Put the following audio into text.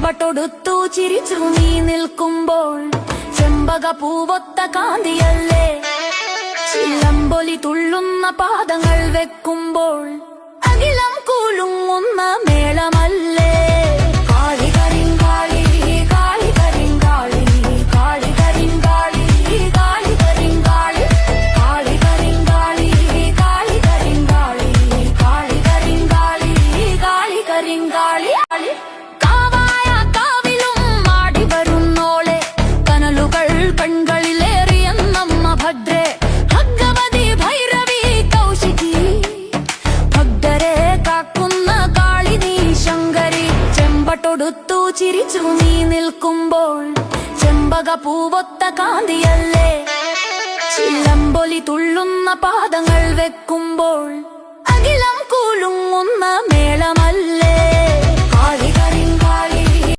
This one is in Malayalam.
ചെമ്പട്ടൊടുത്തു ചിരിച്ചു നീ നിൽക്കുമ്പോൾ ചെമ്പക പൂവൊത്ത കാന്തിയല്ലേ. ചിലമ്പൊലി തുള്ളുന്ന പാദങ്ങൾ വെക്കുമ്പോൾ അഖിലം കുലുങ്ങുന്ന മേളമല്ലേ. കാളി കരിങ്കാളി കാളി കരിങ്കാളി കാളി കരിങ്കാളി കാളി കരിങ്കാളി കാളി കരിങ്കാളി കാളി കരിങ്കാളി കാളി കരിങ്കാളി കാളി കരിങ്കാളി. കാവായ കാവിലും ആടി വരുന്നോളെ കനലുകൾ കൺകളിലേറിയെന്നമ്മ ഭദ്രേ. ഭഗവതി ഭൈരവി കൗശികി ഭക്തരെ കാക്കുന്ന കാളി നീ ശങ്കരി. ചെമ്പട്ടൊടുത്തു ചിരിച്ചു നീ നിൽക്കുമ്പോൾ ചെമ്പക പൂവൊത്ത കാന്തിയല്ലേ. ചിലമ്പൊലി തുള്ളുന്ന പാദങ്ങൾ വെക്കുമ്പോൾ അഖിലം കുലുങ്ങുന്ന മേളമല്ലേ.